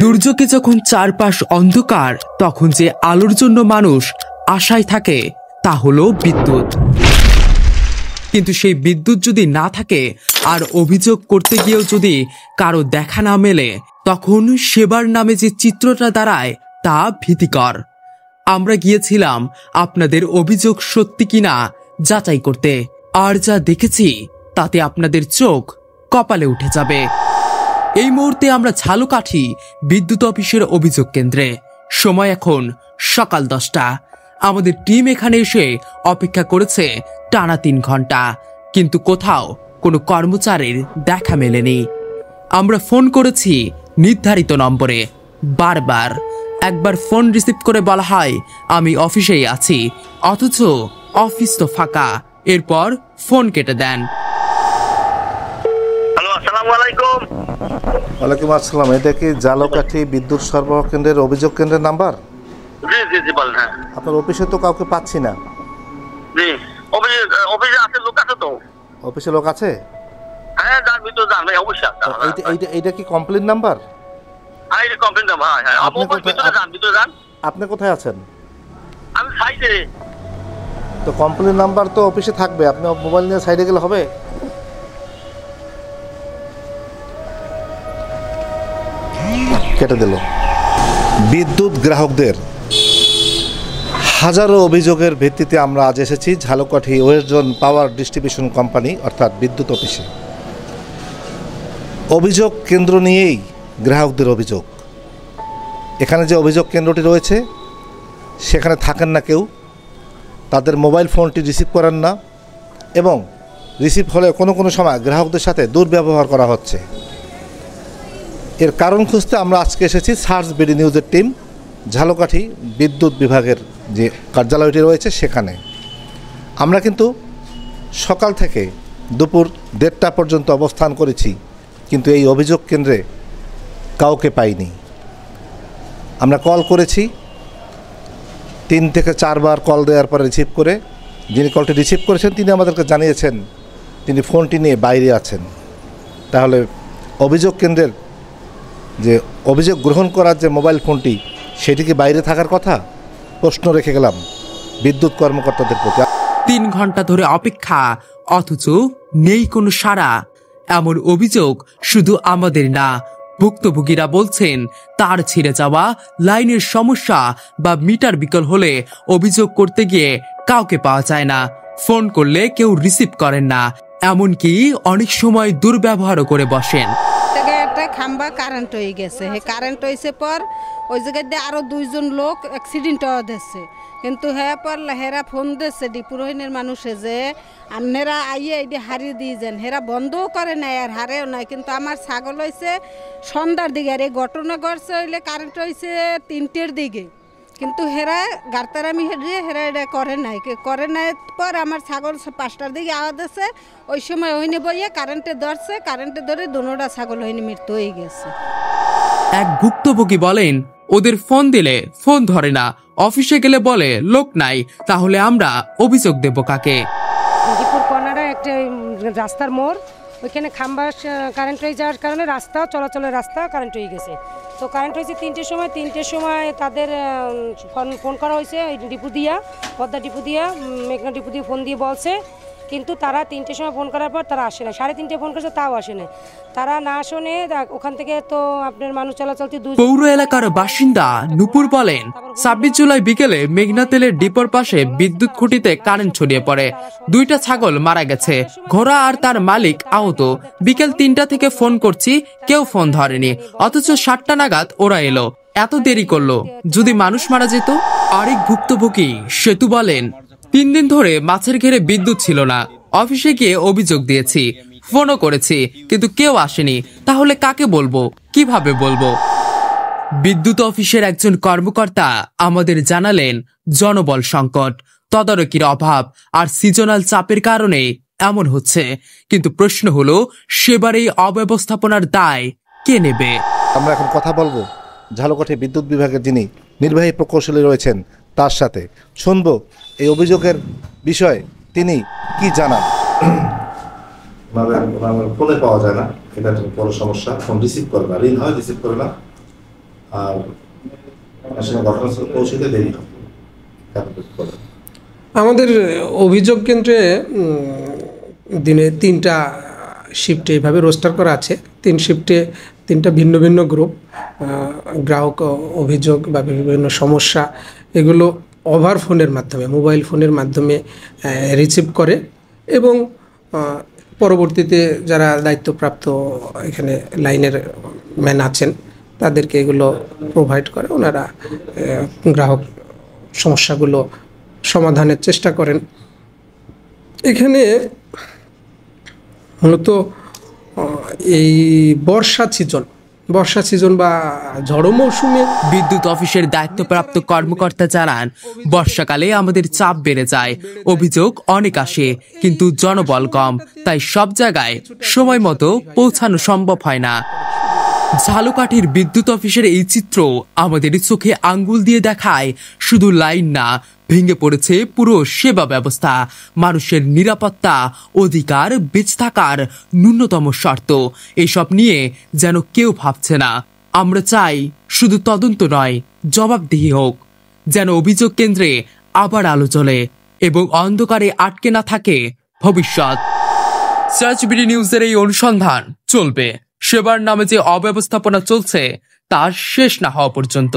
দুর্যোগে যখন চারপাশ অন্ধকার, তখন যে আলোর জন্য মানুষ আশায় থাকে তা হলো বিদ্যুৎ। কিন্তু সেই বিদ্যুৎ যদি না থাকে আর অভিযোগ করতে গিয়েও যদি কারো দেখা না মেলে, তখন সেবার নামে যে চিত্রটা দাঁড়ায় তা ভীতিকর। আমরা গিয়েছিলাম আপনাদের অভিযোগ সত্যি কিনা যাচাই করতে, আর যা দেখেছি তাতে আপনাদের চোখ কপালে উঠে যাবে। এই মুহূর্তে আমরা ঝালকাঠি বিদ্যুৎ অফিসের অভিযোগ কেন্দ্রে। সময় এখন সকাল 10টা। আমাদের টিম এখানে এসে অপেক্ষা করেছে টানা 3 ঘন্টা, কিন্তু কোথাও কোনো কর্মচারীর দেখা মেলেনি। আমরা ফোন করেছি নির্ধারিত নম্বরে বারবার। একবার ফোন রিসিভ করে বলা হয় আমি অফিসেই আছি, অথচ অফিস তো ফাঁকা। এরপর ফোন কেটে দেন। ওয়ালাইকুম আসসালাম। এটা কি ঝালকাঠি বিদ্যুৎ সরবরাহ কেন্দ্রের অভিযোগ কেন্দ্রের নাম্বার? জি জি জি বলেন। হ্যাঁ, আপনার অফিসে তো কাউকে পাচ্ছি না। জি অফিসে আছে, লোক আছে তো। অফিসে লোক আছে? হ্যাঁ, যার ভিতরে যান ভাই, অবশ্যই। এইটা কি কমপ্লেইন নাম্বার? হ্যাঁ, এটা কমপ্লেইন নাম্বার। হ্যাঁ, আপনি ভিতরে যান। আপনি কোথায় আছেন? আমি সাইডে। তো কমপ্লেইন নাম্বার তো অফিসে থাকবে, আপনি মোবাইল নিয়ে সাইডে গেলে হবে? কেটে দিল। বিদ্যুৎ গ্রাহকদের হাজারো অভিযোগের ভিত্তিতে আমরা আজ এসেছি Jhalakathi West zone power distribution company অর্থাৎ বিদ্যুৎ অফিসে। অভিযোগ কেন্দ্র নিয়েই গ্রাহকদের অভিযোগ। এখানে যে অভিযোগ কেন্দ্রটি রয়েছে সেখানে থাকেন না কেউ, তাদের মোবাইল ফোনটি রিসিভ করেন না, এবং রিসিভ হলে কোনো কোনো সময় গ্রাহকদের সাথে দুর্ব্যবহার করা হচ্ছে। এর কারণ খুঁজতে আমরা আজকে এসেছি সার্চ বিডি নিউজের টিম ঝালকাঠি বিদ্যুৎ বিভাগের যে কার্যালয়টি রয়েছে সেখানে। আমরা কিন্তু সকাল থেকে দুপুর 1:30 পর্যন্ত অবস্থান করেছি, কিন্তু এই অভিযোগ কেন্দ্রে কাউকে পাইনি। আমরা কল করেছি 3 থেকে 4 বার কল দেওয়ার পরে রিসিভ করে, যিনি কলটি রিসিভ করেছেন তিনি আমাদেরকে জানিয়েছেন তিনি ফোনটি নিয়ে বাইরে আছেন। তাহলে অভিযোগ কেন্দ্রের যে অভিযোগ গ্রহণ করার যে মোবাইল ফোনটি সেটি কি বাইরে থাকার কথা? প্রশ্ন রেখে গেলাম বিদ্যুৎ কর্মকর্তাদের প্রতি। 3 ঘন্টা ধরে অপেক্ষা, অথচ নেই কোনো সাড়া। এমন অভিযোগ শুধু আমাদের না, ভুক্তভোগীরা বলছেন তার ছিঁড়ে যাওয়া, লাইনের সমস্যা বা মিটার বিকল হলে অভিযোগ করতে গিয়ে কাউকে পাওয়া যায় না। ফোন করলে কেউ রিসিভ করেন না, এমনকি অনেক সময় দুর্ব্যবহারও করে বসেন। খাম্বা কারেন্ট হয়ে গেছে, কারেন্ট হয়েছে পর ওই জায়গায় আরো 2 জন লোক অ্যাক্সিডেন্ট হয়েছে, কিন্তু হ্যাঁ পর হেরা ফোন দিচ্ছে ডিপুরহীনের মানুষে যে আপনারা আইয়ে এটি হারিয়ে দিয়ে যান। হেরা বন্ধও করে নাই আর হারেও নাই, কিন্তু আমার ছাগল হয়েছে সন্ধ্যার দিকে, আর এই ঘটনা ঘটছে হইলে কারেন্ট হয়েছে 3টের দিকে, কিন্তু হেরা গার্তারামি হেরা এটা করে নাই পর আমার ছাগল 5টার দিকে আওয়াজ আছে, ওই সময় হইনি বইয়ে কারেন্টে ধরছে, কারেন্টে ধরে দুটোটা ছাগল হইনি মৃত্যু হয়ে গেছে। এক ভুক্তভোগী বলেন ওদের ফোন দিলে ফোন ধরে না, অফিসে গেলে বলে লোক নাই, তাহলে আমরা অভিযোগ দেব কাকে? দীপুর কর্নারে একটা রাস্তার মোড়, ওইখানে খাম্বা কারেন্ট হয়ে যাওয়ার কারণে রাস্তা চলাচলের রাস্তা কারেন্ট হয়ে গেছে। তো কারেন্ট হয়েছে 3টের সময় তাদের ফোন করা হয়েছে ডিপু দিয়া, পদ্মা ডিপু দিয়া, মেঘনা ডিপু দিয়ে ফোন দিয়ে বলছে, কিন্তু তারা 3টের সময় ফোন করার পর তারা আসে না। 3:30 ফোন করেছে, তাও আসে না। তারা না শোনে, ওখান থেকে তো আপনার মানুষ চলাচল। পৌর এলাকার বাসিন্দা নুপুর বলেন 26 জুলাই বিকেলে মেঘনা তেলের ডিপোর পাশে বিদ্যুৎ খুঁটিতে কারেন্ট ছড়িয়ে পড়ে, 2টা ছাগল মারা গেছে, ঘোড়া আর তার মালিক আহত। বিকেল 3টা থেকে ফোন করছি, কেউ ফোন ধরেনি, অথচ 7টা নাগাদ ওরা এলো। এত দেরি করলো, যদি মানুষ মারা যেত। আরেক ভুক্তভোগী সেতু বলেন 3 দিন ধরে মাছের ঘেরে বিদ্যুৎ ছিল না, অফিসে গিয়ে অভিযোগ দিয়েছি, ফোনও করেছি, কিন্তু কেউ আসেনি, তাহলে কাকে বলবো, কিভাবে বলবো? বিদ্যুৎ অফিসের একজন কর্মকর্তা আমাদের জানালেন জনবল সংকট, তদারকির অভাব আর সিজনাল চাপের কারণে এমন হচ্ছে। কিন্তু প্রশ্ন হলো সেবার এই অব্যবস্থাপনার দায় কে নেবে? আমরা এখন কথা বলবো ঝালকাঠি বিদ্যুৎ বিভাগের যিনি নির্বাহী প্রকৌশলী রয়েছেন তার সাথে, শুনবো এই অভিযোগের বিষয়ে তিনি কি জানান। ফোনে পাওয়া যায় না, এটা একটা বড় সমস্যা। ফোন রিসিভ করে না, রিং হয় রিসিভ করে না, আর অনেক সময় ঘটনাস্থলে পৌঁছতে দেরি হয়। আমাদের অভিযোগ কেন্দ্রে দিনে 3টা শিফটে এইভাবে রোস্টার করা আছে। 3 শিফটে 3টা ভিন্ন ভিন্ন গ্রুপ গ্রাহক অভিযোগ বা বিভিন্ন সমস্যা এগুলো ওভার ফোনের মাধ্যমে, মোবাইল ফোনের মাধ্যমে রিসিভ করে এবং পরবর্তীতে যারা দায়িত্বপ্রাপ্ত এখানে লাইনের ম্যান আছেন তাদেরকে এগুলো প্রোভাইড করে। ওনারা গ্রাহক সমস্যাগুলো সমাধানের চেষ্টা করেন। এখানে মূলত এই বর্ষা সিজন বা ঝড়ো মৌসুমে বিদ্যুৎ অফিসের দায়িত্বপ্রাপ্ত কর্মকর্তা জানান, বর্ষাকালে আমাদের চাপ বেড়ে যায়, অভিযোগ অনেক আসে, কিন্তু জনবল কম, তাই সব জায়গায় সময় মতো পৌঁছানো সম্ভব হয় না। ঝালকাঠির বিদ্যুৎ অফিসের এই চিত্র আমাদের চোখে আঙ্গুল দিয়ে দেখায় শুধু লাইন না, ভেঙে পড়েছে পুরো সেবা ব্যবস্থা, মানুষের নিরাপত্তা, অধিকার, বেঁচে থাকার ন্যূনতম শর্ত, এসব নিয়ে যেন কেউ ভাবছে না। আমরা চাই শুধু তদন্ত নয়, জবাবদিহি হোক, যেন অভিযোগ কেন্দ্রে আবার আলো জ্বলে এবং অন্ধকারে আটকে না থাকে ভবিষ্যৎ। সার্চবিডি নিউজের এই অনুসন্ধান চলবে, সেবার নামে যে অব্যবস্থাপনা চলছে তা শেষ না হওয়া পর্যন্ত।